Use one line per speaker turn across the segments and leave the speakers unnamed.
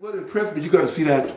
What impressed me, you got to see that.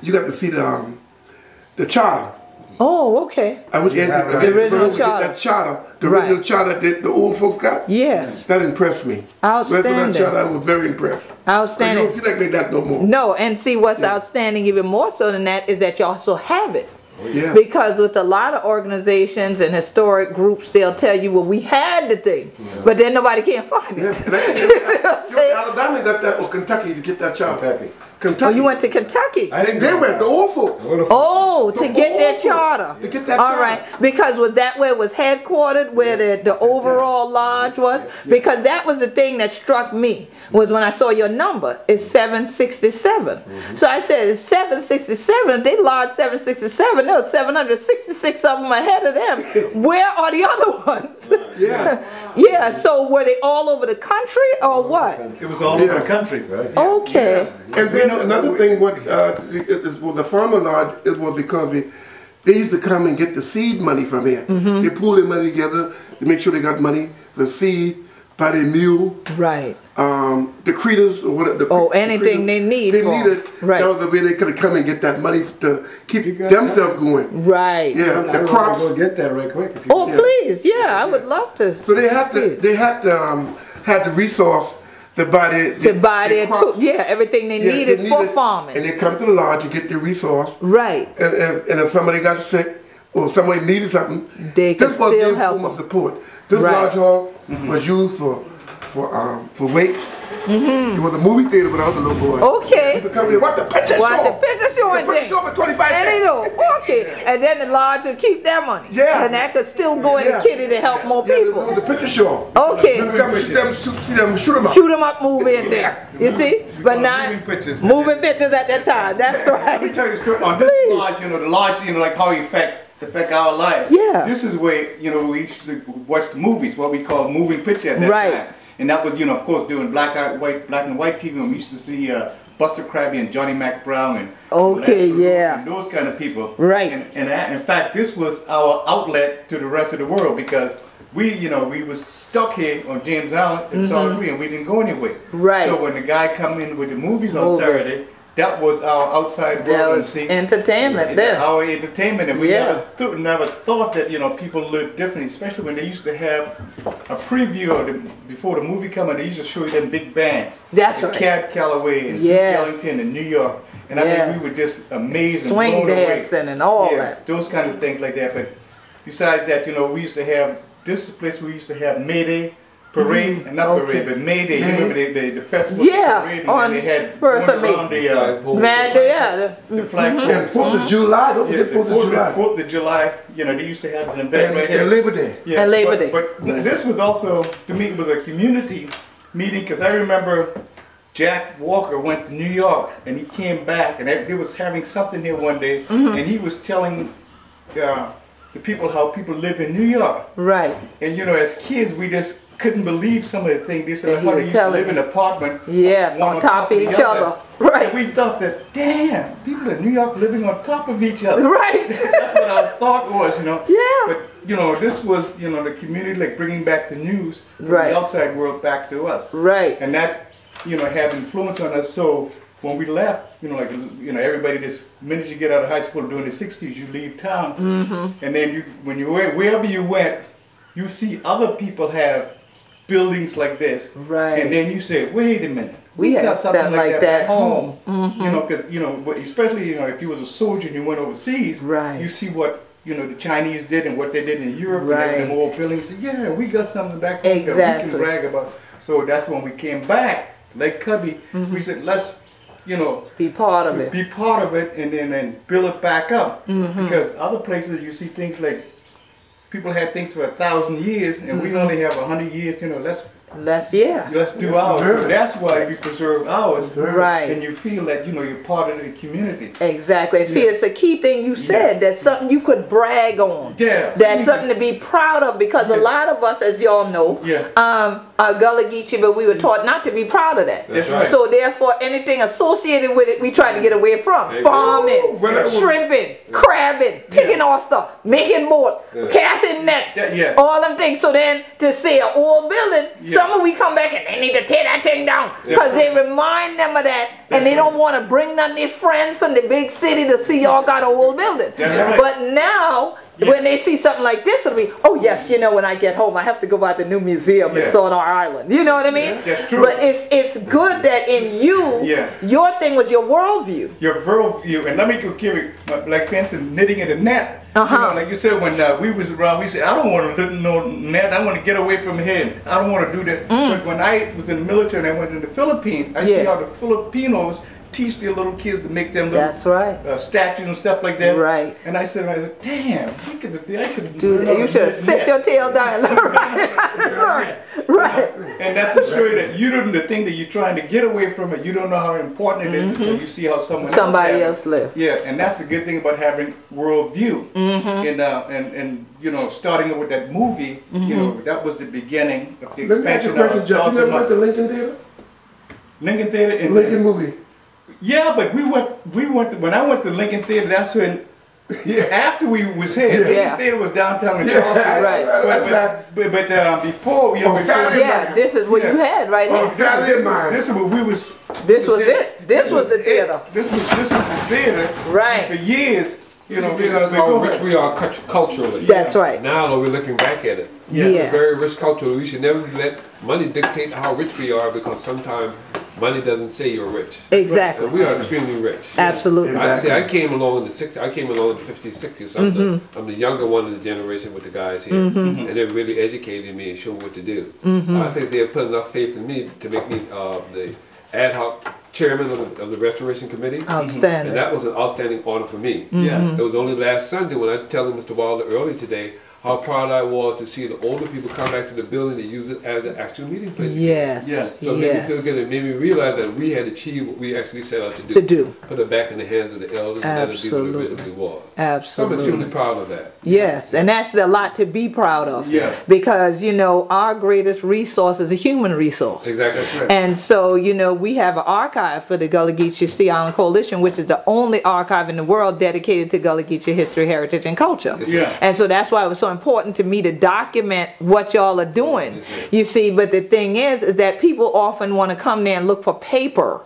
You got to see the charter.
Oh, okay.
I wish
the original charter.
That charter, the original charter that the old folks got.
Yes.
That impressed me.
Outstanding.
That charter, I was very impressed.
Outstanding.
You don't see like that no more.
No, and see what's outstanding even more so than that is that you also have it.
Yeah.
Because with a lot of organizations and historic groups, they'll tell you, well, we had the thing, but then nobody can find it.
Alabama got that, or Kentucky to get that charter. Kentucky.
Oh, you went to Kentucky?
I think they went, the old folks.
Oh, to get their charter.
To get that charter.
All right, because was that where it was headquartered, where the overall lodge was? Because that was the thing that struck me, was when I saw your number, it's 767. So I said, it's 767. If they lodged 767, there was 766 of them ahead of them. Where are the other ones? Yeah, so were they all over the country or what?
It was all over the country. Right.
Okay.
And then another thing, what it was a farmer lodge, it was because they used to come and get the seed money from here. They pull their money together to make sure they got money for seed, buy their mule. Right. The creators or whatever.
Anything they need.
They needed.
Right.
That was the way they could come and get that money to keep themselves going.
Right.
Yeah. The crops.
Go get that right quick.
Oh, please. Yeah, I would love to.
So they had to have the resource to buy their crops.
Everything they needed for farming.
And they come to the lodge and get the resource.
Right.
And if somebody got sick or somebody needed something,
they could still help.
This was their form of support. This lodge hall was used for wakes. It was a movie theater with other little boys.
Okay.
They used to come here, watch the picture show.
Watch the picture show and things.
For 25 cents.
And they know. Okay. And then the lodge would keep their money.
Yeah.
And that could still go in the kitty to help more people.
Yeah, the picture show.
Okay.
See them shoot them up.
Shoot them up movie in there. You see? But not moving pictures at that time. That's right.
Let me tell you a story. On this lodge, the lodge, like how it affect our lives.
Yeah.
This is where, we used to watch the movies, what we call moving picture at that time. And that was, of course, doing black and white TV. And we used to see Buster Crabbe and Johnny Mac Brown and and those kind of people. Right. And in fact, this was our outlet to the rest of the world because we was stuck here on James Island in South Korea and we didn't go anywhere. Right. So when the guy come in with the movies on Saturday, that was our outside world. That was
entertainment then.
Our entertainment, and we never thought that people live differently, especially when they used to have a preview of before the movie come, and they used to show you them big bands. That's right. Cab Calloway and Ellington in New York, and I mean we were just amazing,
swing dancing and all that.
Those kind of things like that. But besides that, we used to have this place we used to have Mayday Parade, and not parade, but Mayday. You remember the festival parade, and they had
first of May.
The flag pole. And 4th of July, don't forget 4th of July.
4th of July, they used to have an event right here.
And Labor Day.
Yeah, and Labor Day. But this was also, to me, it was a community meeting, because I remember Jack Walker went to New York, and he came back, and they was having something here one day, and he was telling the people how people live in New York. Right. And as kids, we just couldn't believe some of the things. They said, how they used to live in an apartment
on top of each other. Right.
And we thought that, damn, people in New York living on top of each other. Right. That's what our thought was, Yeah. But, this was, the community, like bringing back the news from the outside world back to us. Right. And that, had influence on us. So when we left, everybody, this minute you get out of high school during the 60s, you leave town. And then wherever you went, you see other people have buildings like this, and then you say, "Wait a minute, we got something like that back home." Because especially if you was a soldier and you went overseas, you see what the Chinese did and what they did in Europe, and them old buildings. Yeah, we got something back home that we can brag about. So that's when we came back, like Cubby. We said, let's be part of it, and then build it back up. Because other places you see things like. People had things for 1,000 years, and we only have 100 years. Let's do ours. So that's why we preserve ours. Right. And you feel that you're part of the community. Exactly. See, it's a key thing you said. That's something you could brag on. Yeah. That's something to be proud of, because a lot of us, as y'all know, Gullah Geechee, but we were taught not to be proud of that. That's right. So therefore, anything associated with it, we try to get away from. Farming, shrimping, crabbing, picking off stuff, making board, casting net, all them things. So then to say an old building.
summer we come back and they need to tear that thing down. Because they remind them of that. And they don't want to bring none of their friends from the big city to see y'all got an old building. But now, when they see something like this, it'll be, oh yes, you know, when I get home, I have to go by the new museum it's on our island. You know what I mean?
That's true.
But it's good that in you, your thing was your worldview.
Your worldview. And let me go give it, like for instance, knitting in a net. You know, like you said, when we was around, we said, I don't want to live in no net. I want to get away from here. I don't want to do this. But when I was in the military and I went to the Philippines, I see how the Filipinos teach their little kids to make them little statues and stuff like that.
Right.
And I said, damn, I should have
Dude, you should have set your tail down. Right.
And that's to show you that you don't, the thing that you're trying to get away from it, you don't know how important it is until you see how somebody else lives. Yeah, and that's the good thing about having worldview. And you know, starting with that movie, you know, that was the beginning of the expansion.
Let me ask you a question, Jeff. You ever went to Lincoln Theater?
Lincoln Theater in
Lincoln movie.
Yeah, but we went when I went to Lincoln Theater, that's when after we was here. Lincoln Theater was downtown in Charleston.
Right.
But before, you know,
this is what you had right here.
This is what we was.
This was it. This was the theater.
This was the theater.
Right.
For years, you know,
because how rich we are culturally.
That's right.
Now we're looking back at it. We're very rich culturally. We should never let money dictate how rich we are, because sometimes money doesn't say you're rich. Exactly. And we are extremely rich.
Absolutely.
I say I came along in the 60s. I came along in the 50s, 60s. I'm the younger one of the generation with the guys here, and they really educated me and showed me what to do. I think they have put enough faith in me to make me the ad hoc chairman of the Restoration Committee.
Outstanding.
And that was an outstanding honor for me. It was only last Sunday when I tell Mr. Wilder early today how proud I was to see the older people come back to the building to use it as an actual meeting place. So it made me feel good. It made me realize that we had achieved what we actually set out to do. Put it back in the hands of the elders and let it be what it originally was. So I'm extremely proud of that.
Yes, and that's a lot to be proud of. Because, you know, our greatest resource is a human resource.
Exactly. That's right.
And so, you know, we have an archive for the Gullah Geechee Sea Island Coalition, which is the only archive in the world dedicated to Gullah Geechee history, heritage, and culture. And so that's why it was so important to me to document what y'all are doing. You see, but the thing is that people often want to come there and look for paper.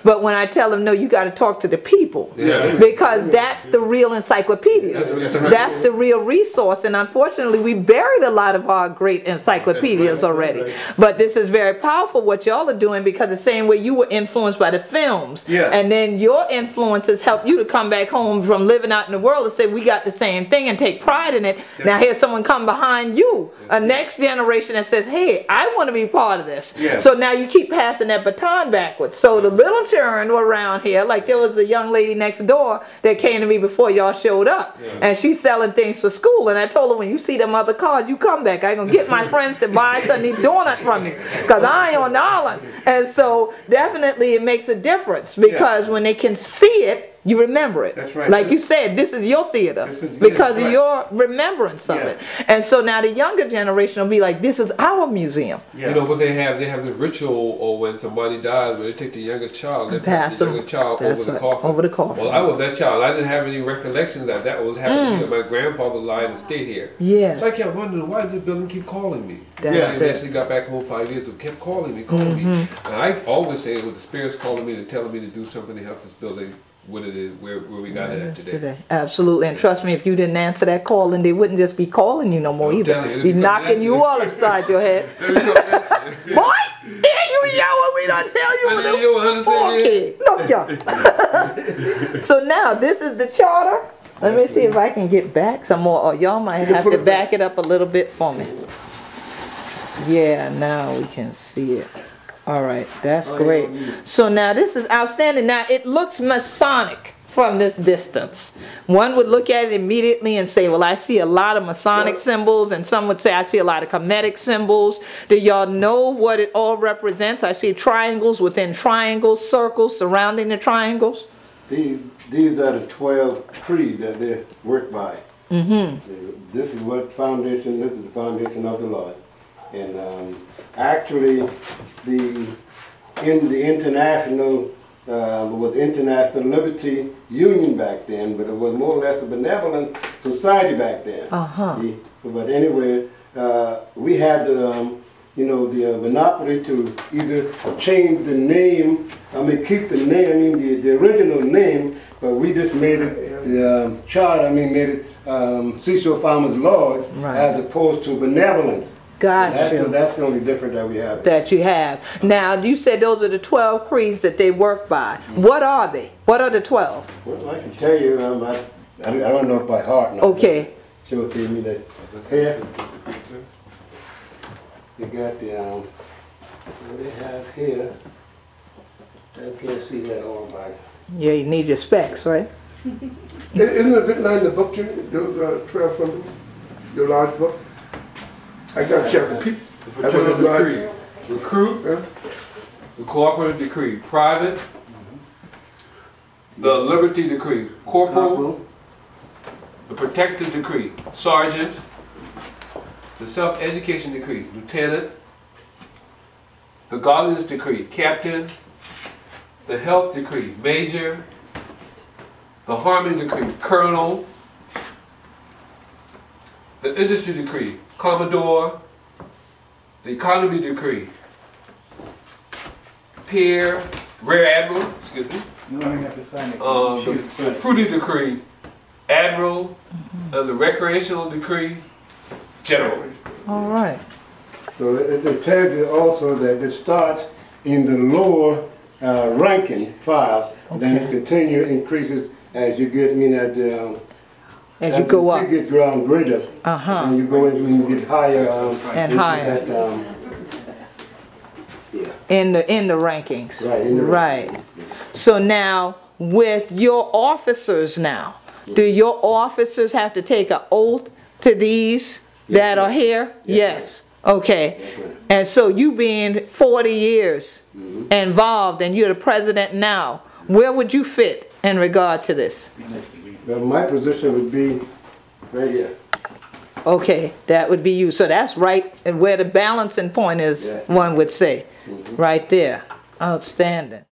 But when I tell them, no, you got to talk to the people, because that's the real encyclopedia. That's the real resource. And unfortunately, we buried a lot of our great encyclopedias already. But this is very powerful what y'all are doing, because the same way you were influenced by the films, and then your influences help you to come back home from living out in the world and say, we got the same thing, and take pride in it. Now here's someone come behind you, a next generation that says, hey, I want to be part of this. So now you keep passing that baton backwards. So the little children were around here, like there was a young lady next door that came to me before y'all showed up, and she's selling things for school, and I told her, when you see them other cars, you come back. I'm gonna get my friends to buy Sunday donuts from you, because I ain't on the island. And so definitely it makes a difference, because when they can see it, you remember it.
That's right.
Like you said, this is your theater, because of your remembrance of it. And so now the younger generation will be like, this is our museum.
You know what they have the ritual, or when somebody dies, where they take the youngest child, they pass the youngest child over the coffin.
Over the coffin.
Well, I was that child. I didn't have any recollection that that was happening here. My grandfather lied and stayed here. So I kept wondering, why does this building keep calling me? I eventually got back home 5 years ago, kept calling me. And I always say it was the spirits calling me and telling me to do something to help this building what it is, where we got it at today. Absolutely. And trust me, if you didn't answer that call, then they wouldn't just be calling you no more either. Be knocking you all upside your head. Boy, here you yell when we don't tell you. No, so now this is the charter. Let me see if I can get back some more, or y'all might have to back it up a little bit for me. Yeah, now we can see it. All right, that's great. So now this is outstanding. Now it looks Masonic from this distance. One would look at it immediately and say, well, I see a lot of Masonic symbols, and some would say I see a lot of Kemetic symbols. Do y'all know what it all represents? I see triangles within triangles, circles surrounding the triangles.
These are the 12 trees that they work by. This is what foundation, this is the foundation of the Lord. And actually, the international was International Liberty Union back then, but it was more or less a benevolent society back then. But anyway, we had you know, the monopoly to either change the name, keep the name, the original name, but we just made it, the charter, made it Seashore Farmers Lodge, as opposed to benevolence.
Gotcha.
That's the only difference that we have.
That you have. Now, you said those are the 12 creeds that they work by. What are they? What are the 12?
Well, I can tell you, I don't know it by heart now.
Okay.
Show it to me that here. You got the, what they have here. I can't see that all by.
Yeah, you need your specs, right?
Isn't it written in the book, Jimmy? Those 12 symbols? Your large book? I got chapter.
The fraternal decree. Recruit. The cooperative decree. Private. The liberty decree. Corporal. The protective decree. Sergeant. The self-education decree. Lieutenant. The godliness decree. Captain. The health decree. Major. The harmony decree. Colonel. The industry decree. Commodore. The economy decree. Rear Admiral, excuse me.
You don't even have to sign it.
The fruity decree, Admiral, and the recreational decree, General.
All right.
So it tells you also that it starts in the lower ranking file, then it continues, increases as you get,
as you go up.
You get ground greater, and you go in when you get higher.
And higher.
That, yeah.
In the rankings.
Right.
Right. So now, with your officers now, do your officers have to take an oath to these that are here? Yes. Okay. And so you being 40 years involved and you're the president now, where would you fit in regard to this?
Well, my position would be right here.
Okay, that would be you. So that's right and where the balancing point is, one would say. Right there. Outstanding.